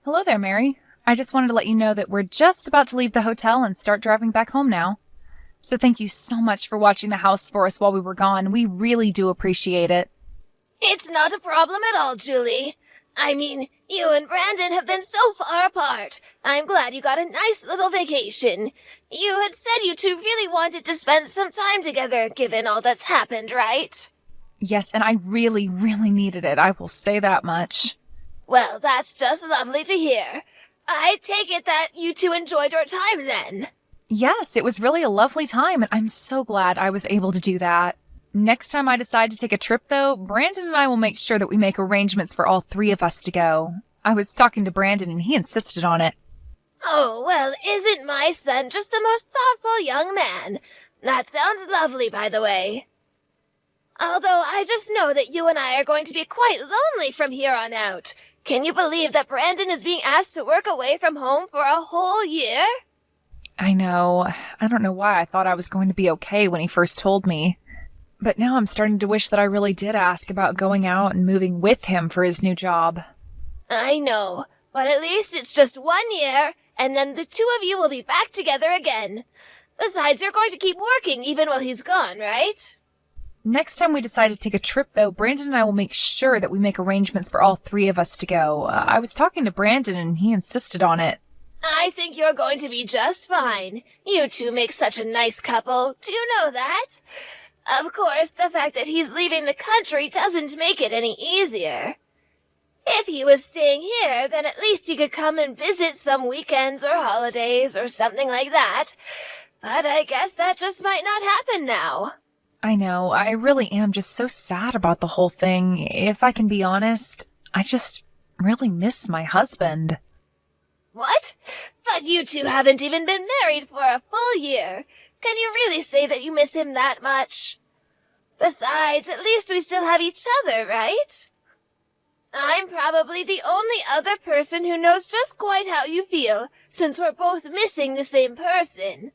Hello there, Mary. I just wanted to let you know that we're just about to leave the hotel and start driving back home now. So thank you so much for watching the house for us while we were gone. We really do appreciate it. It's not a problem at all, Julie. I mean, you and Brandon have been so far apart. I'm glad you got a nice little vacation. You had said you two really wanted to spend some time together, given all that's happened, right? Yes, and I really, really needed it. I will say that much. Well, that's just lovely to hear. I take it that you two enjoyed your time then. Yes, it was really a lovely time, and I'm so glad I was able to do that. Next time I decide to take a trip, though, Brandon and I will make sure that we make arrangements for all three of us to go. I was talking to Brandon, and he insisted on it. Oh, well, isn't my son just the most thoughtful young man? That sounds lovely, by the way. Although I just know that you and I are going to be quite lonely from here on out. Can you believe that Brandon is being asked to work away from home for a whole year? I know. I don't know why I thought I was going to be okay when he first told me. But now I'm starting to wish that I really did ask about going out and moving with him for his new job. I know, but at least it's just 1 year, and then the two of you will be back together again. Besides, you're going to keep working even while he's gone, right? Next time we decide to take a trip, though, Brandon and I will make sure that we make arrangements for all three of us to go. I was talking to Brandon, and he insisted on it. I think you're going to be just fine. You two make such a nice couple. Do you know that? Of course, the fact that he's leaving the country doesn't make it any easier. If he was staying here, then at least he could come and visit some weekends or holidays or something like that. But I guess that just might not happen now. I know. I really am just so sad about the whole thing. If I can be honest, I just really miss my husband. What? But you two haven't even been married for a full year. Can you really say that you miss him that much? Besides, at least we still have each other, right? I'm probably the only other person who knows just quite how you feel, since we're both missing the same person.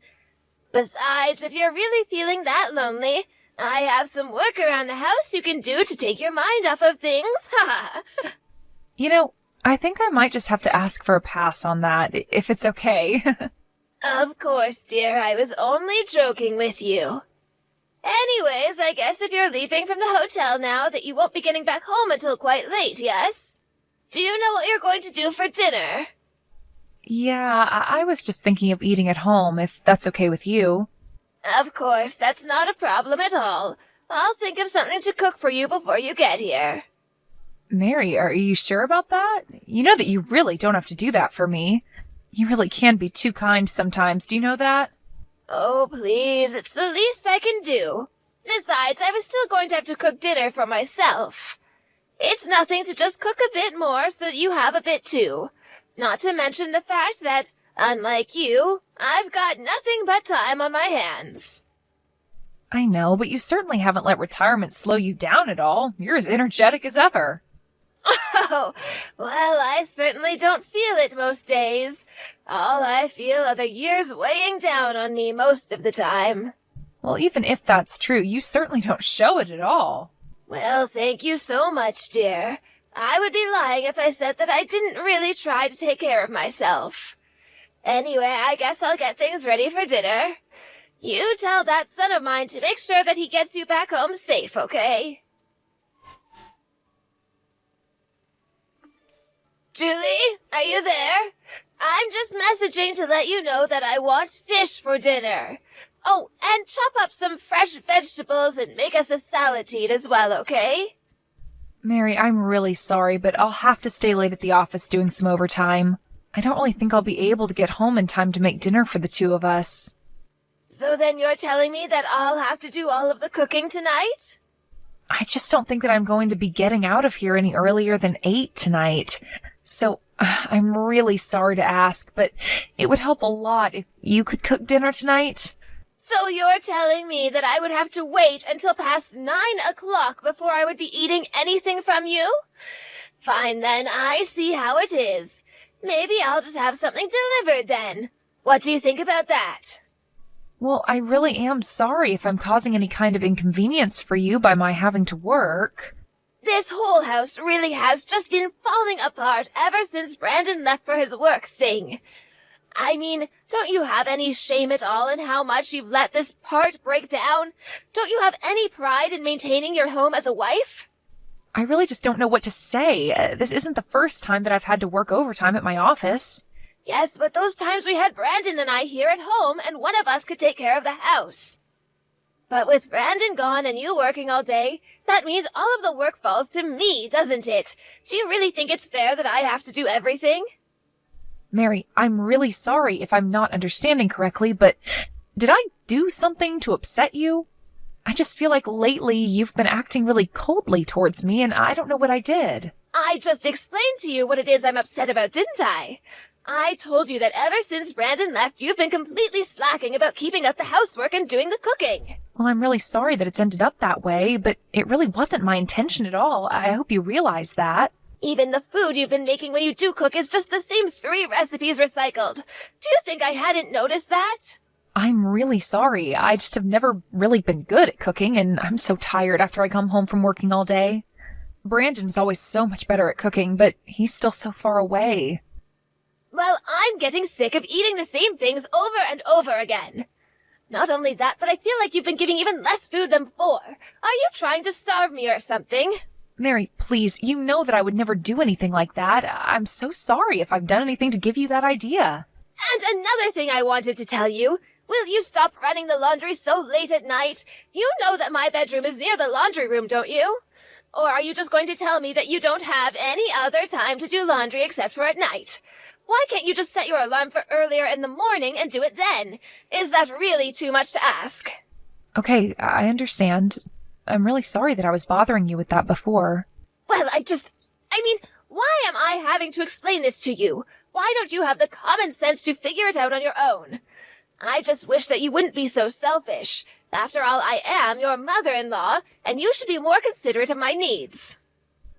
Besides, if you're really feeling that lonely, I have some work around the house you can do to take your mind off of things. Ha! You know, I think I might just have to ask for a pass on that, if it's okay. Of course, dear, I was only joking with you. Anyways, I guess if you're leaving from the hotel now, that you won't be getting back home until quite late, yes? Do you know what you're going to do for dinner? Yeah, I was just thinking of eating at home, if that's okay with you. Of course, that's not a problem at all. I'll think of something to cook for you before you get here. Mary, are you sure about that? You know that you really don't have to do that for me. You really can be too kind sometimes, do you know that? Oh, please, it's the least I can do. Besides, I was still going to have to cook dinner for myself. It's nothing to just cook a bit more so that you have a bit too. Not to mention the fact that, unlike you, I've got nothing but time on my hands. I know, but you certainly haven't let retirement slow you down at all. You're as energetic as ever. Oh, well, I certainly don't feel it most days. All I feel are the years weighing down on me most of the time. Well, even if that's true, you certainly don't show it at all. Well, thank you so much, dear. I would be lying if I said that I didn't really try to take care of myself. Anyway, I guess I'll get things ready for dinner. You tell that son of mine to make sure that he gets you back home safe, okay? Julie, are you there? I'm just messaging to let you know that I want fish for dinner. Oh, and chop up some fresh vegetables and make us a salad to eat as well, okay? Mary, I'm really sorry, but I'll have to stay late at the office doing some overtime. I don't really think I'll be able to get home in time to make dinner for the two of us. So then you're telling me that I'll have to do all of the cooking tonight? I just don't think that I'm going to be getting out of here any earlier than 8 tonight. So, I'm really sorry to ask, but it would help a lot if you could cook dinner tonight. So you're telling me that I would have to wait until past 9 o'clock before I would be eating anything from you? Fine then, I see how it is. Maybe I'll just have something delivered then. What do you think about that? Well, I really am sorry if I'm causing any kind of inconvenience for you by my having to work. This whole house really has just been falling apart ever since Brandon left for his work thing. I mean, don't you have any shame at all in how much you've let this part break down? Don't you have any pride in maintaining your home as a wife? I really just don't know what to say. This isn't the first time that I've had to work overtime at my office. Yes, but those times we had Brandon and I here at home, and one of us could take care of the house. But with Brandon gone and you working all day, that means all of the work falls to me, doesn't it? Do you really think it's fair that I have to do everything? Mary, I'm really sorry if I'm not understanding correctly, but did I do something to upset you? I just feel like lately you've been acting really coldly towards me, and I don't know what I did. I just explained to you what it is I'm upset about, didn't I? I told you that ever since Brandon left, you've been completely slacking about keeping up the housework and doing the cooking. Well, I'm really sorry that it's ended up that way, but it really wasn't my intention at all. I hope you realize that. Even the food you've been making when you do cook is just the same 3 recipes recycled. Do you think I hadn't noticed that? I'm really sorry. I just have never really been good at cooking, and I'm so tired after I come home from working all day. Brandon was always so much better at cooking, but he's still so far away. Well, I'm getting sick of eating the same things over and over again. Not only that, but I feel like you've been giving even less food than before. Are you trying to starve me or something? Mary, please, you know that I would never do anything like that. I'm so sorry if I've done anything to give you that idea. And another thing I wanted to tell you. Will you stop running the laundry so late at night? You know that my bedroom is near the laundry room, don't you? Or are you just going to tell me that you don't have any other time to do laundry except for at night? Why can't you just set your alarm for earlier in the morning and do it then? Is that really too much to ask? Okay, I understand. I'm really sorry that I was bothering you with that before. Well, why am I having to explain this to you? Why don't you have the common sense to figure it out on your own? I just wish that you wouldn't be so selfish. After all, I am your mother-in-law, and you should be more considerate of my needs.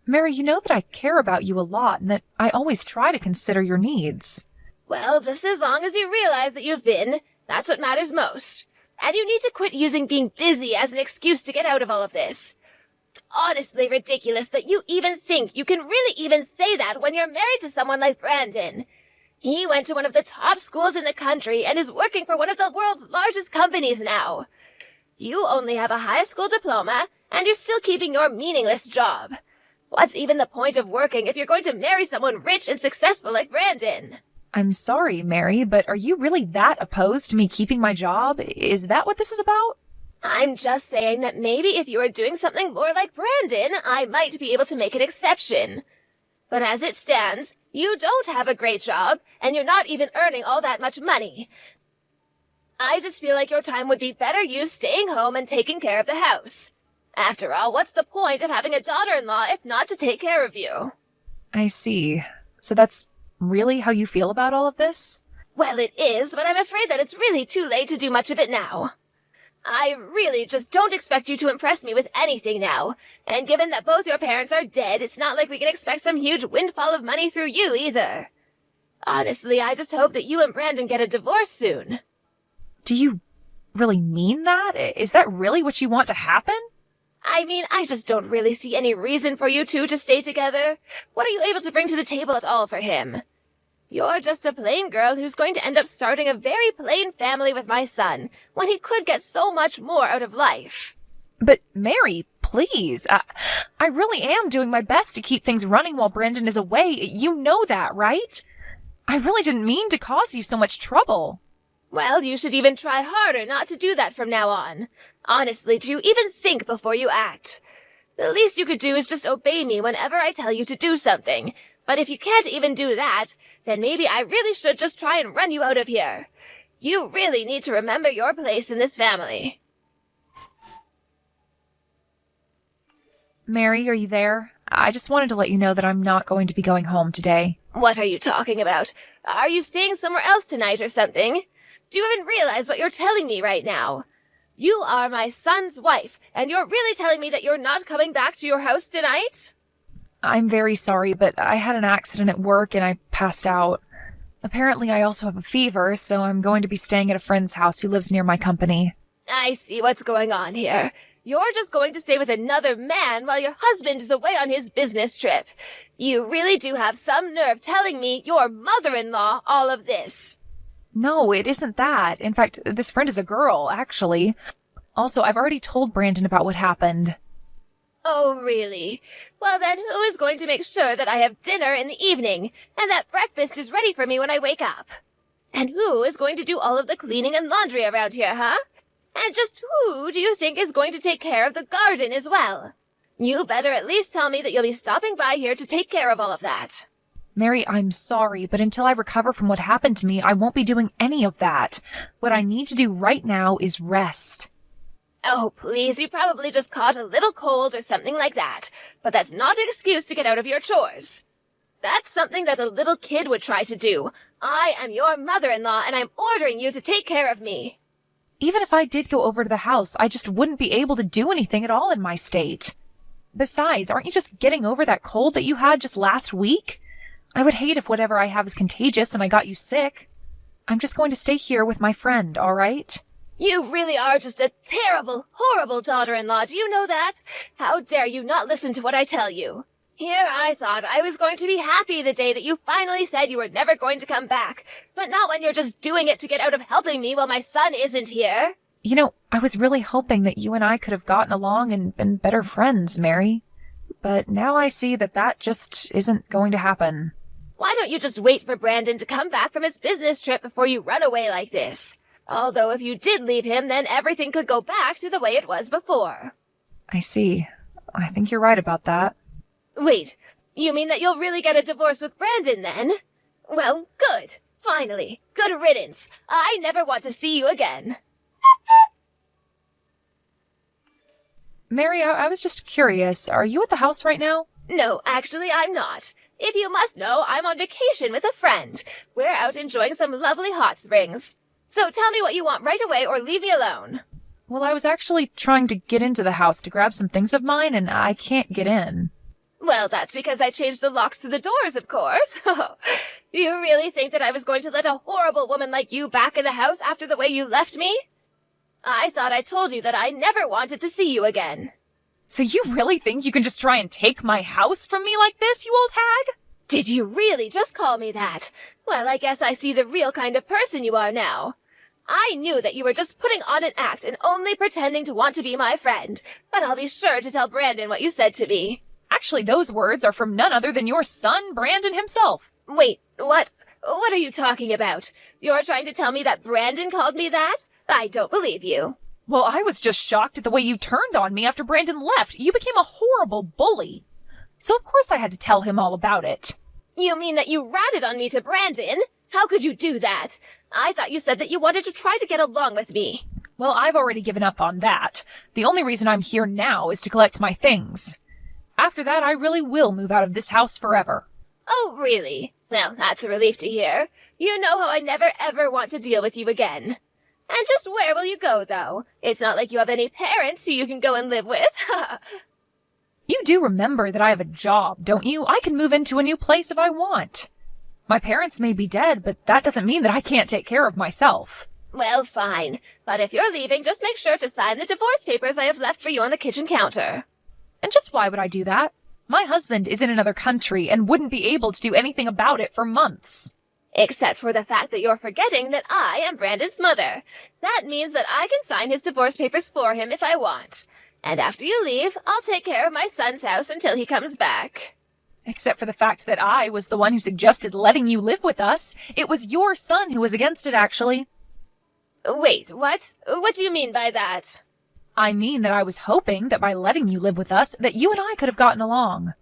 Mary, you know that I care about you a lot and that I always try to consider your needs. Well, just as long as you realize that you've been, that's what matters most. And you need to quit using being busy as an excuse to get out of all of this. It's honestly ridiculous that you even think you can really even say that when you're married to someone like Brandon. He went to one of the top schools in the country and is working for one of the world's largest companies now. You only have a high school diploma, and you're still keeping your meaningless job. What's even the point of working if you're going to marry someone rich and successful like Brandon? I'm sorry, Mary, but are you really that opposed to me keeping my job? Is that what this is about? I'm just saying that maybe if you were doing something more like Brandon, I might be able to make an exception. But as it stands, you don't have a great job, and you're not even earning all that much money. I just feel like your time would be better used staying home and taking care of the house. After all, what's the point of having a daughter-in-law if not to take care of you? I see. So that's really how you feel about all of this? Well, it is, but I'm afraid that it's really too late to do much of it now. I really just don't expect you to impress me with anything now. And given that both your parents are dead, it's not like we can expect some huge windfall of money through you either. Honestly, I just hope that you and Brandon get a divorce soon. Do you really mean that? Is that really what you want to happen? I just don't really see any reason for you two to stay together. What are you able to bring to the table at all for him? You're just a plain girl who's going to end up starting a very plain family with my son, when he could get so much more out of life. But Mary, please. I really am doing my best to keep things running while Brandon is away. You know that, right? I really didn't mean to cause you so much trouble. Well, you should even try harder not to do that from now on. Honestly, do you even think before you act? The least you could do is just obey me whenever I tell you to do something. But if you can't even do that, then maybe I really should just try and run you out of here. You really need to remember your place in this family. Mary, are you there? I just wanted to let you know that I'm not going to be going home today. What are you talking about? Are you staying somewhere else tonight or something? Do you even realize what you're telling me right now? You are my son's wife, and you're really telling me that you're not coming back to your house tonight? I'm very sorry, but I had an accident at work and I passed out. Apparently, I also have a fever, so I'm going to be staying at a friend's house who lives near my company. I see what's going on here. You're just going to stay with another man while your husband is away on his business trip. You really do have some nerve telling me, your mother-in-law, all of this. No, it isn't that. In fact, this friend is a girl, actually. Also, I've already told Brandon about what happened. Oh, really? Well then, who is going to make sure that I have dinner in the evening, and that breakfast is ready for me when I wake up? And who is going to do all of the cleaning and laundry around here, huh? And just who do you think is going to take care of the garden as well? You better at least tell me that you'll be stopping by here to take care of all of that. Mary, I'm sorry, but until I recover from what happened to me, I won't be doing any of that. What I need to do right now is rest. Oh, please, you probably just caught a little cold or something like that. But that's not an excuse to get out of your chores. That's something that a little kid would try to do. I am your mother-in-law, and I'm ordering you to take care of me. Even if I did go over to the house, I just wouldn't be able to do anything at all in my state. Besides, aren't you just getting over that cold that you had just last week? I would hate if whatever I have is contagious and I got you sick. I'm just going to stay here with my friend, all right? You really are just a terrible, horrible daughter-in-law, do you know that? How dare you not listen to what I tell you? Here I thought I was going to be happy the day that you finally said you were never going to come back, but not when you're just doing it to get out of helping me while my son isn't here. You know, I was really hoping that you and I could have gotten along and been better friends, Mary. But now I see that that just isn't going to happen. Why don't you just wait for Brandon to come back from his business trip before you run away like this? Although if you did leave him, then everything could go back to the way it was before. I see. I think you're right about that. Wait, you mean that you'll really get a divorce with Brandon then? Well, good. Finally. Good riddance. I never want to see you again. Mary, I was just curious. Are you at the house right now? No, actually, I'm not. If you must know, I'm on vacation with a friend. We're out enjoying some lovely hot springs. So tell me what you want right away or leave me alone. Well, I was actually trying to get into the house to grab some things of mine, and I can't get in. Well, that's because I changed the locks to the doors, of course. You really think that I was going to let a horrible woman like you back in the house after the way you left me? I thought I told you that I never wanted to see you again. So you really think you can just try and take my house from me like this, you old hag? Did you really just call me that? Well, I guess I see the real kind of person you are now. I knew that you were just putting on an act and only pretending to want to be my friend, but I'll be sure to tell Brandon what you said to me. Actually, those words are from none other than your son, Brandon himself. Wait, what? What are you talking about? You're trying to tell me that Brandon called me that? I don't believe you. Well, I was just shocked at the way you turned on me after Brandon left. You became a horrible bully. So of course I had to tell him all about it. You mean that you ratted on me to Brandon? How could you do that? I thought you said that you wanted to try to get along with me. Well, I've already given up on that. The only reason I'm here now is to collect my things. After that, I really will move out of this house forever. Oh, really? Well, that's a relief to hear. You know how I never ever want to deal with you again. And just where will you go, though? It's not like you have any parents who you can go and live with. You do remember that I have a job, don't you? I can move into a new place if I want. My parents may be dead, but that doesn't mean that I can't take care of myself. Well, fine. But if you're leaving, just make sure to sign the divorce papers I have left for you on the kitchen counter. And just why would I do that? My husband is in another country and wouldn't be able to do anything about it for months. Except for the fact that you're forgetting that I am Brandon's mother. That means that I can sign his divorce papers for him if I want. And after you leave, I'll take care of my son's house until he comes back. Except for the fact that I was the one who suggested letting you live with us. It was your son who was against it, actually. Wait, what? What do you mean by that? I mean that I was hoping that by letting you live with us, that you and I could have gotten along.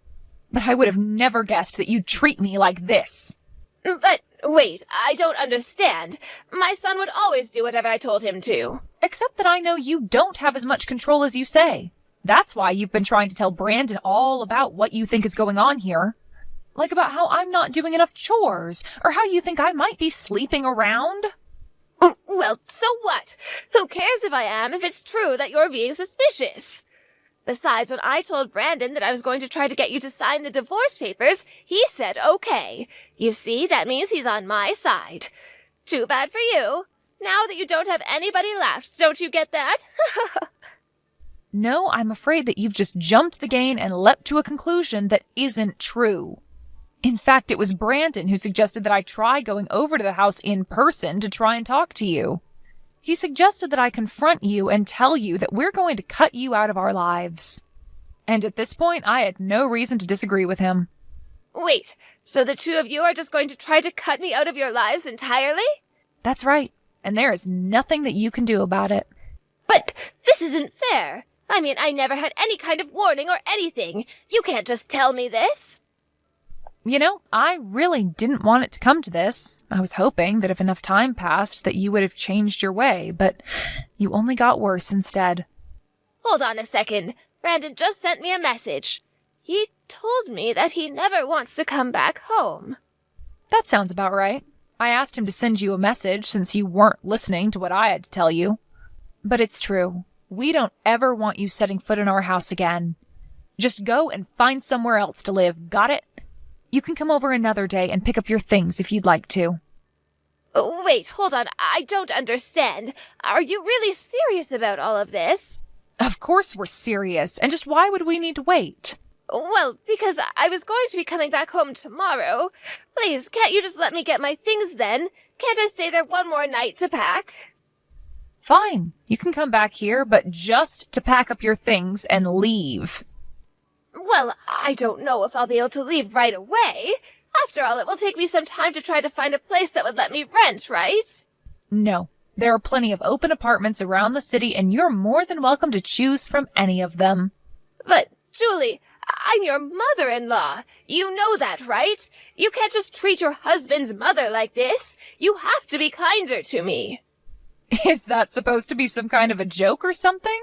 But I would have never guessed that you'd treat me like this. But, wait, I don't understand. My son would always do whatever I told him to. Except that I know you don't have as much control as you say. That's why you've been trying to tell Brandon all about what you think is going on here. Like about how I'm not doing enough chores, or how you think I might be sleeping around. Well, so what? Who cares if I am if it's true that you're being suspicious? Besides, when I told Brandon that I was going to try to get you to sign the divorce papers, he said okay. You see, that means he's on my side. Too bad for you. Now that you don't have anybody left, don't you get that? No, I'm afraid that you've just jumped the gun and leapt to a conclusion that isn't true. In fact, it was Brandon who suggested that I try going over to the house in person to try and talk to you. He suggested that I confront you and tell you that we're going to cut you out of our lives. And at this point, I had no reason to disagree with him. Wait, so the two of you are just going to try to cut me out of your lives entirely? That's right, and there is nothing that you can do about it. But this isn't fair. I mean, I never had any kind of warning or anything. You can't just tell me this. You know, I really didn't want it to come to this. I was hoping that if enough time passed that you would have changed your way, but you only got worse instead. Hold on a second. Brandon just sent me a message. He told me that he never wants to come back home. That sounds about right. I asked him to send you a message since you weren't listening to what I had to tell you. But it's true. We don't ever want you setting foot in our house again. Just go and find somewhere else to live, got it? You can come over another day and pick up your things if you'd like to. Oh, wait, hold on. I don't understand. Are you really serious about all of this? Of course we're serious, and just why would we need to wait? Well, because I was going to be coming back home tomorrow. Please, can't you just let me get my things then? Can't I stay there one more night to pack? Fine, you can come back here, but just to pack up your things and leave. Well, I don't know if I'll be able to leave right away. After all, it will take me some time to try to find a place that would let me rent, right? No, there are plenty of open apartments around the city, and you're more than welcome to choose from any of them. But, Julie, I'm your mother-in-law. You know that, right? You can't just treat your husband's mother like this. You have to be kinder to me. Is that supposed to be some kind of a joke or something?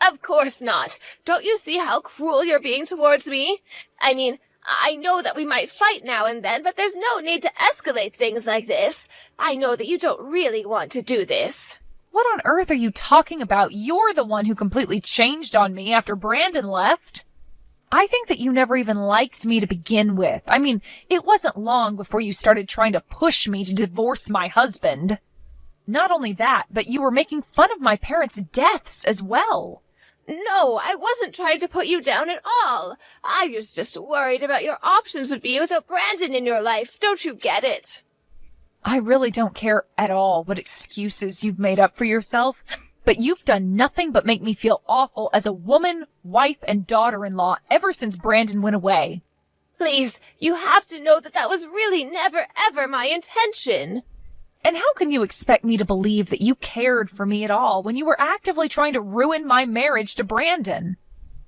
Of course not. Don't you see how cruel you're being towards me? I mean, I know that we might fight now and then, but there's no need to escalate things like this. I know that you don't really want to do this. What on earth are you talking about? You're the one who completely changed on me after Brandon left. I think that you never even liked me to begin with. I mean, it wasn't long before you started trying to push me to divorce my husband. Not only that, but you were making fun of my parents' deaths as well. No, I wasn't trying to put you down at all. I was just worried about your options would be without Brandon in your life. Don't you get it? I really don't care at all what excuses you've made up for yourself, but you've done nothing but make me feel awful as a woman, wife, and daughter-in-law ever since Brandon went away. Please, you have to know that that was really never, ever my intention. And how can you expect me to believe that you cared for me at all when you were actively trying to ruin my marriage to Brandon?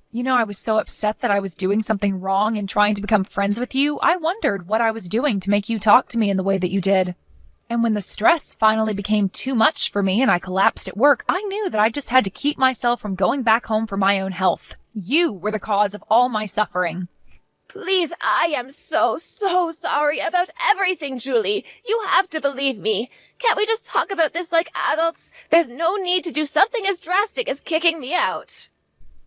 You know, I was so upset that I was doing something wrong and trying to become friends with you. I wondered what I was doing to make you talk to me in the way that you did. And when the stress finally became too much for me and I collapsed at work, I knew that I just had to keep myself from going back home for my own health. You were the cause of all my suffering. Please, I am so sorry about everything, Julie. You have to believe me. Can't we just talk about this like adults? There's no need to do something as drastic as kicking me out.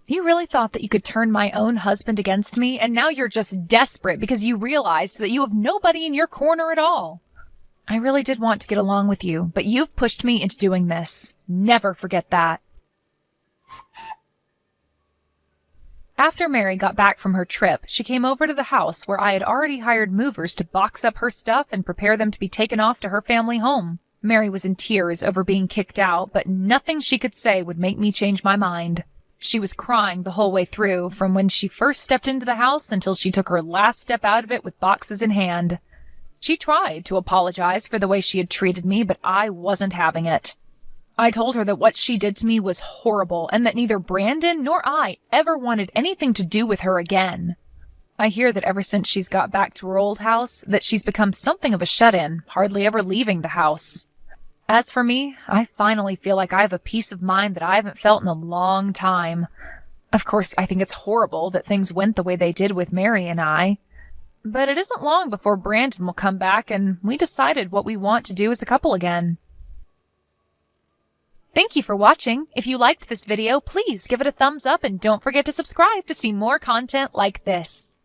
You really thought that you could turn my own husband against me, and now you're just desperate because you realized that you have nobody in your corner at all. I really did want to get along with you, but you've pushed me into doing this. Never forget that. After Mary got back from her trip, she came over to the house where I had already hired movers to box up her stuff and prepare them to be taken off to her family home. Mary was in tears over being kicked out, but nothing she could say would make me change my mind. She was crying the whole way through, from when she first stepped into the house until she took her last step out of it with boxes in hand. She tried to apologize for the way she had treated me, but I wasn't having it. I told her that what she did to me was horrible and that neither Brandon nor I ever wanted anything to do with her again. I hear that ever since she's got back to her old house, that she's become something of a shut-in, hardly ever leaving the house. As for me, I finally feel like I have a peace of mind that I haven't felt in a long time. Of course, I think it's horrible that things went the way they did with Mary and I. But it isn't long before Brandon will come back and we decided what we want to do as a couple again. Thank you for watching. If you liked this video, please give it a thumbs up and don't forget to subscribe to see more content like this.